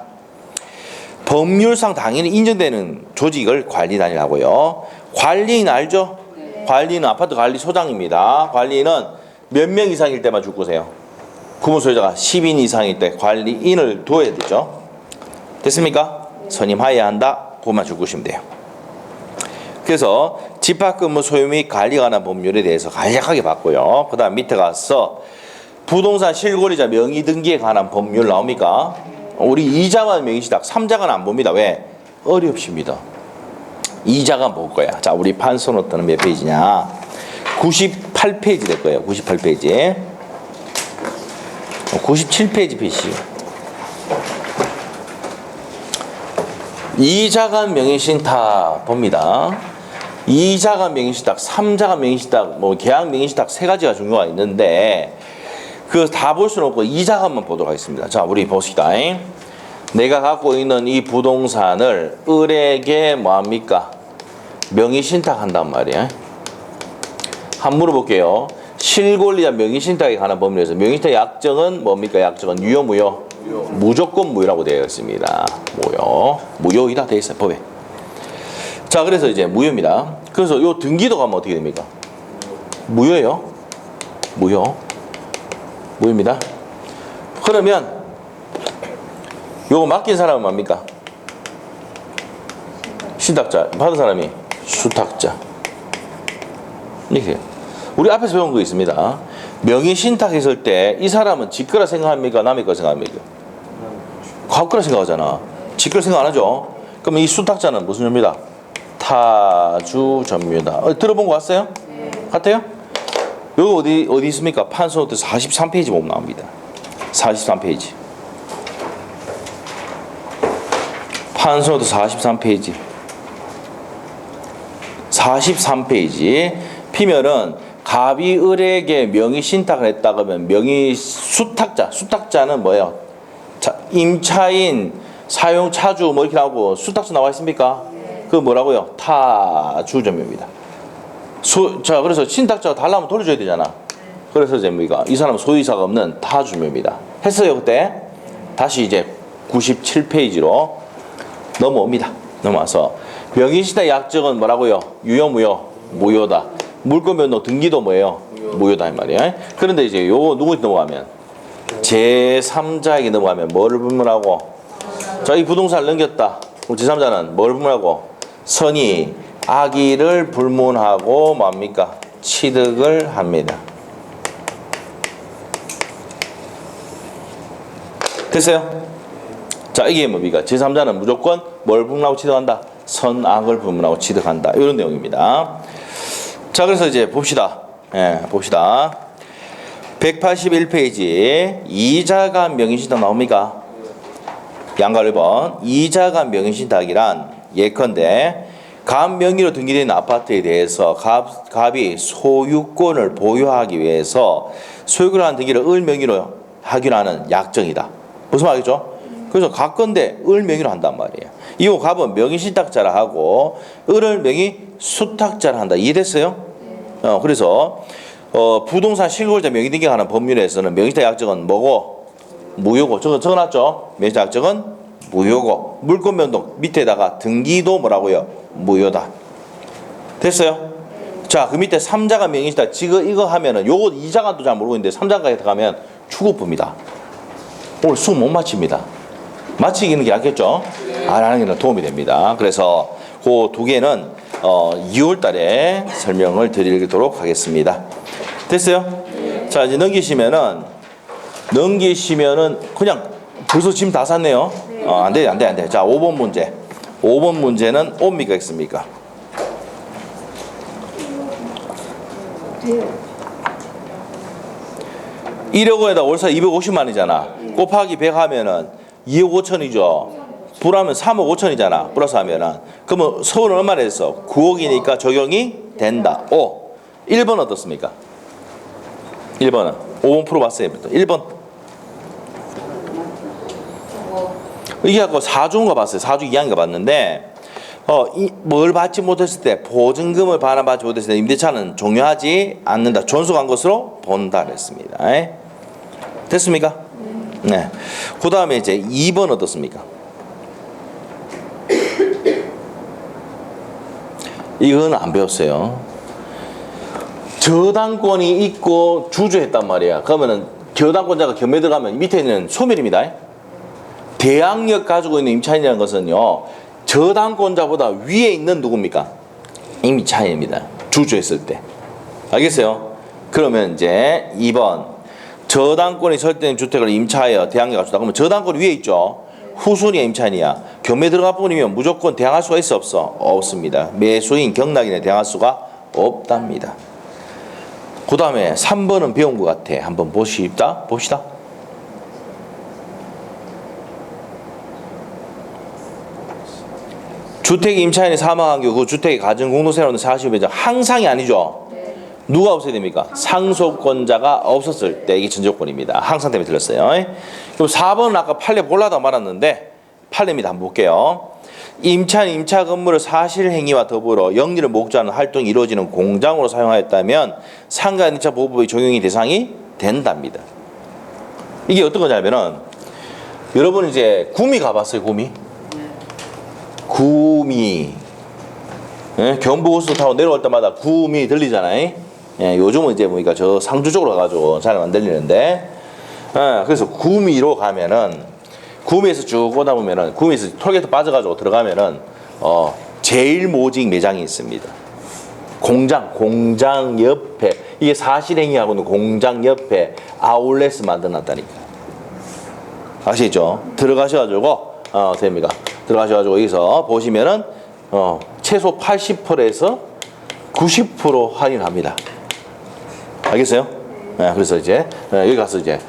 법률상 당연히 인정되는 조직을 관리단이라고 하고요. 관리인 알죠? 네. 관리는 아파트 관리소장입니다. 관리인은 몇 명 이상일 때만 줄거세요. 구분 소유자가 10인 이상일 때 관리인을 둬야 되죠. 됐습니까? 네. 선임하여야 한다. 그것만 줄거시면 돼요. 그래서 집합근무 소유 및 관리에 관한 법률에 대해서 간략하게 봤고요. 그 다음 밑에 가서 부동산 실권리자 명의 등기에 관한 법률 나옵니까? 우리 이자만 명의시작 3자간 안 봅니다. 왜? 어렵습니다. 2자간 볼 거야. 자, 우리 판서노트는 몇 페이지냐? 98페이지 될 거예요. 98페이지. 97페이지 PC. 2자간 명의신탁 봅니다. 2자간 명의신탁, 3자간 명의신탁, 뭐 계약 명의신탁 세 가지가 종류가 있는데 그 다 볼 수는 없고 2자간만 보도록 하겠습니다. 자, 우리 봅시다. 내가 갖고 있는 이 부동산을 을에게 뭐합니까? 명의신탁한단 말이야. 한번 물어볼게요. 실권리자 명의신탁에 관한 법률에서 명의신탁 약정은 뭡니까? 약정은 유효 무효? 무조건 무효라고 되어 있습니다. 무효이다 되어 있어요. 법에. 자, 그래서 이제 무효입니다. 그래서 요 등기도 가면 어떻게 됩니까? 무효예요. 무효입니다. 그러면 요거 맡긴 사람은 뭡니까? 신탁자. 받은 사람이 수탁자. 이렇게. 우리 앞에서 배운 거 있습니다. 명의 신탁했을 때 이 사람은 지 거라 생각합니까? 남의 거 생각합니까? 가 거라 생각하잖아. 지 거라 생각 안 하죠? 그럼 이 수탁자는 무슨 점유다? 타주 점유다. 들어본 거 같아요? 네. 같아요? 여기 어디 있습니까? 판서노트 43페이지 보면 나옵니다. 43페이지. 판서노트 43페이지. 43페이지. 피면은 갑이 을에게 명의 신탁을 했다 그러면 명의 수탁자는 뭐예요? 임차인, 사용 차주 뭐 이렇게 나오고 수탁자 나와 있습니까? 네. 그 뭐라고요? 타주점유입니다. 자, 그래서 신탁자가 달라면 돌려줘야 되잖아. 그래서 이제 뭐가 이 사람은 소유이사가 없는 타주점유입니다. 했어요 그때? 다시 이제 97페이지로 넘어옵니다. 넘어와서 명의신탁 약정은 뭐라고요? 유효 무효? 무효다. 물권변동 등기도 뭐예요? 무효다 이 말이에요. 그런데 이제 요거 누구한테 넘어가면 제3자에게 넘어가면 뭐를 불문하고 자, 이 부동산을 넘겼다. 그럼 제3자는 뭘 불문하고? 선이 악의를 불문하고 뭡니까? 취득을 합니다. 됐어요? 자, 이게 뭡니까? 제3자는 무조건 뭘 불문하고 취득한다? 선악을 불문하고 취득한다. 이런 내용입니다. 자, 그래서 이제 봅시다. 예, 봅시다. 181페이지 이자가 명의신탁 나옵니까? 양가 1번 이자가 명의신탁이란 예컨대 갑 명의로 등기된 아파트에 대해서 갑이 소유권을 보유하기 위해서 소유권을 한 등기를 을 명의로 하기로 하는 약정이다. 무슨 말이죠? 그래서 갑건데 을 명의로 한단 말이에요. 이후 갑은 명의신탁자라 하고 을을 명의수탁자라 한다. 이해됐어요? 그래서 부동산 실거주자 명의등기하는 법률에서는 명의신탁 약정은 뭐고? 무효고. 적어놨죠? 명의신탁 약정은 무효고. 물권 변동 밑에다가 등기도 뭐라고요? 무효다. 됐어요? 자, 그 밑에 3자가 명의신탁 지금 이거 하면은 요거 2자가 또 잘 모르고 있는데 3자까지 들어가면 추구부입니다. 오늘 수업 못 마칩니다. 마치기는 게 낫겠죠? 안 하는 게 도움이 됩니다. 그래서 그 두 개는 2월 달에 설명을 드리도록 하겠습니다. 됐어요? 자, 이제 넘기시면은 그냥 벌써 짐 다 샀네요. 안 돼. 자, 5번 문제. 5번 문제는 옵니까, 있습니까? 돼요. 1억 원에다 월세 250만이잖아. 곱하기 100 하면은 2억 5천이죠. 불하면 3억 5천이잖아. 플러스 하면은. 그러면 서울은 얼마나 했어? 9억이니까 적용이 된다. 1번 어떻습니까? 1번은 5번 풀어봤어요. 1번 이게 아까 4주인가 봤어요. 4주 2항인가 봤는데 뭘 받지 못했을 때 보증금을 받지 못했을 때 임대차는 종료하지 않는다. 존속한 것으로 본다 그랬습니다. 됐습니까? 네. 그 다음에 이제 2번 어떻습니까? 이건 안 배웠어요. 저당권이 있고 주주했단 말이야. 그러면은 저당권자가 겸해 들어가면 밑에 있는 소멸입니다. 대항력 가지고 있는 임차인이라는 것은요, 저당권자보다 위에 있는 누굽니까? 임차인입니다. 주주했을 때. 알겠어요? 그러면 이제 2번 저당권이 설정된 주택을 임차하여 대항력 갖추다. 그러면 저당권이 위에 있죠. 후순위가 임차인이야. 겸해 들어갈 뿐이면 무조건 대항할 수가 있어 없어? 없습니다. 매수인 경락인에 대항할 수가 없답니다. 그 다음에 3번은 배운 것 같아. 한번 봅시다. 주택 임차인이 사망한 경우 그 주택의 가정 공동세라는 40회 항상이 아니죠. 누가 없어야 됩니까? 상속권자가 없었을 때 이게 전조건입니다. 항상 때문에 틀렸어요. 그럼 4번은 아까 판례 볼라다 말았는데 판례입니다. 한번 볼게요. 임차인 임차 건물을 사실 행위와 더불어 영리를 목적하는 활동이 이루어지는 공장으로 사용하였다면 상가 임차 보호법의 적용이 대상이 된답니다. 이게 어떤 거냐면은 여러분 이제 구미 가봤어요? 구미. 경부고속 타고 내려올 때마다 구미 들리잖아요. 요즘은 이제 보니까 저 상주 쪽으로 가가지고 잘 안 들리는데, 그래서 구미로 가면은 구미에서 쭉 오다 보면은 구미에서 톨게이트 빠져가지고 들어가면은 제일 모직 매장이 있습니다. 공장 옆에 이게 사실행위하고 있는 공장 옆에 아울렛을 만들어놨다니까. 아시죠? 들어가셔가지고 됩니다. 들어가셔가지고 여기서 보시면은 최소 80%에서 90% 할인합니다. 알겠어요? 그래서 이제 여기 가서 이제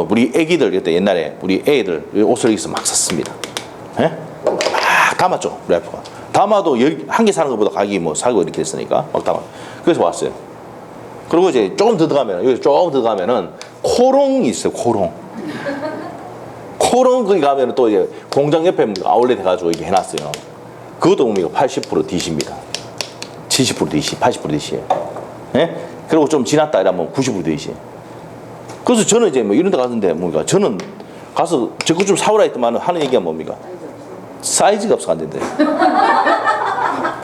우리 애기들 그때 옛날에 우리 애들 옷을 여기서 막 샀습니다. 막 담았죠. 우리 아빠가 담아도 한 개 사는 것보다 가격이 뭐 사고 이렇게 됐으니까 막 담아. 그래서 왔어요. 그리고 이제 조금 더 들어가면 여기 조금 더 들어가면은 코롱이 있어요. 코롱 거기 가면은 또 이제 공장 옆에 아울렛 해가지고 이렇게 해놨어요. 그것도 보면 80% DC입니다. 70% DC, 80% DC예요. 그리고 좀 지났다 이러면 90% DC. 그래서 저는 이제 뭐 이런 데 갔는데 뭡니까? 저는 가서 제 것 좀 사오라 했더만 하는 얘기가 뭡니까? 사이즈가 없어 안 된대.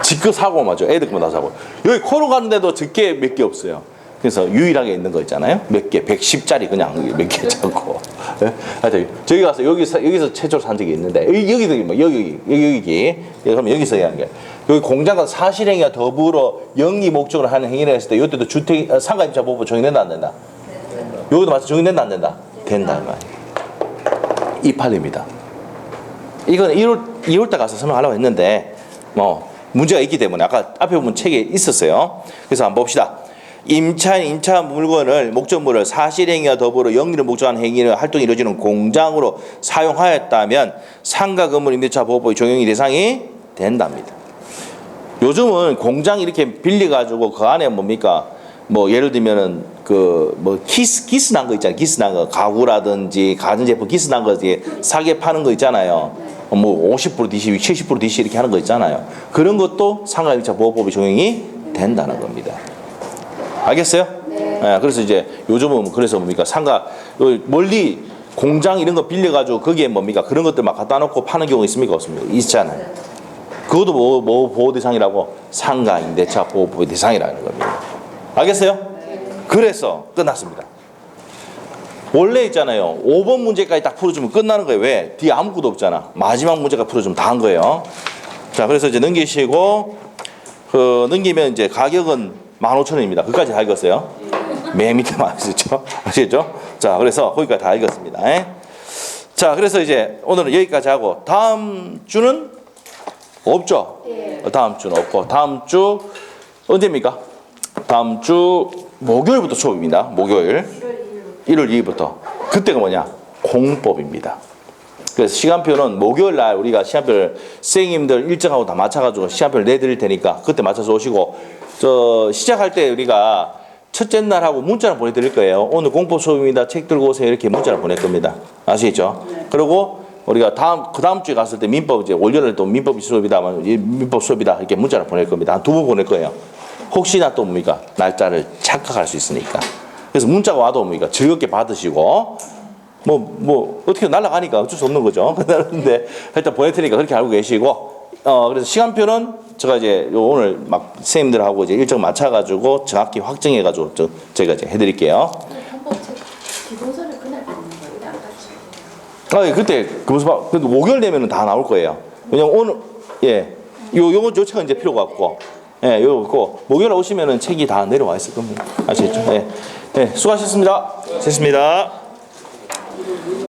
지껏 사고 맞죠. 애들 것만 다 사고. 여기 코로 갔는데도 적게 몇 개 없어요. 그래서 유일하게 있는 거 있잖아요. 몇 개, 110짜리 그냥 몇 개 잡고. 예? 하여튼 저기 가서 여기서 최초로 산 적이 있는데 여기도 뭐 여기 그러면 여기서 해야 하는 게 여기 공장 가서 사실행위와 더불어 영리 목적으로 하는 행위를 했을 때 이때도 주택 상가 임차 보호 정의된다 안 된다. 여기도 마찬가지 정의된다 안 된다. 된다 이 말이에요. 이 판례입니다. 이건 2월달 가서 설명하려고 했는데 뭐 문제가 있기 때문에 아까 앞에 보면 책에 있었어요. 그래서 한번 봅시다. 임차 물건을 목적물을 사실행위와 더불어 영리를 목적한 행위를 활동이 이루어지는 공장으로 사용하였다면 상가 건물 임대차 보호법의 적용이 대상이 된답니다. 요즘은 공장 이렇게 빌려 가지고 그 안에 뭡니까? 뭐 예를 들면은 그 뭐 기스 난 거 있잖아요. 기스 난 거 가구라든지 가전제품 기스 난 거 사게 파는 거 있잖아요. 뭐 50% DC, 70% DC 이렇게 하는 거 있잖아요. 그런 것도 상가 임차 보호법의 적용이 된다는 겁니다. 알겠어요? 네. 그래서 이제 요즘은 그래서 뭡니까 상가 멀리 공장 이런 거 빌려가지고 거기에 뭡니까 그런 것들 막 갖다 놓고 파는 경우 있습니까 없습니까? 있잖아요. 그것도 뭐 보호 대상이라고 상가 임대차 보호법의 대상이라는 겁니다. 알겠어요? 네. 그래서 끝났습니다. 원래 있잖아요. 5번 문제까지 딱 풀어주면 끝나는 거예요. 왜? 뒤에 아무것도 없잖아. 마지막 문제까지 풀어주면 다 한 거예요. 자, 그래서 이제 넘기시고 넘기면 이제 가격은 15,000원입니다. 그까지 다 읽었어요. 맨 밑에만 아시죠? 아시겠죠? 자, 그래서 거기까지 다 읽었습니다. 자, 그래서 이제 오늘은 여기까지 하고 다음 주는 없죠? 다음 주는 없고 다음 주 언제입니까? 다음 주 목요일부터 수업입니다. 목요일 1월 2일부터 그때가 뭐냐? 공법입니다. 그래서 시간표는 목요일 날 우리가 시간표를 선생님들 일정하고 다 맞춰가지고 시간표를 내드릴 테니까 그때 맞춰서 오시고 저 시작할 때 우리가 첫째 날 하고 문자를 보내드릴 거예요. 오늘 공법 수업입니다. 책 들고 오세요. 이렇게 문자를 보낼 겁니다. 아시겠죠? 네. 그리고 우리가 그 다음 주에 갔을 때 민법 이제 월요일에 또 민법 수업이다만 민법 수업이다 이렇게 문자를 보낼 겁니다. 한 2번 보낼 거예요. 혹시나 또 뭡니까 날짜를 착각할 수 있으니까. 그래서 문자가 와도 뭡니까 즐겁게 받으시고 뭐 어떻게 날아가니까 어쩔 수 없는 거죠. 근데 일단 보낼 테니까 그렇게 알고 계시고 그래서 시간표는 제가 이제 오늘 막 선생님들하고 이제 일정 맞춰가지고 정확히 확정해가지고 제가 이제 해드릴게요. 기본서를 그날 받는 거예요? 예, 그때 근데 5개월 되면은 다 나올 거예요. 왜냐면 오늘 요 책은 이제 필요가 없고 요거 목요일 오시면은 책이 다 내려와 있을 겁니다. 아시겠죠? 수고하셨습니다. 됐습니다.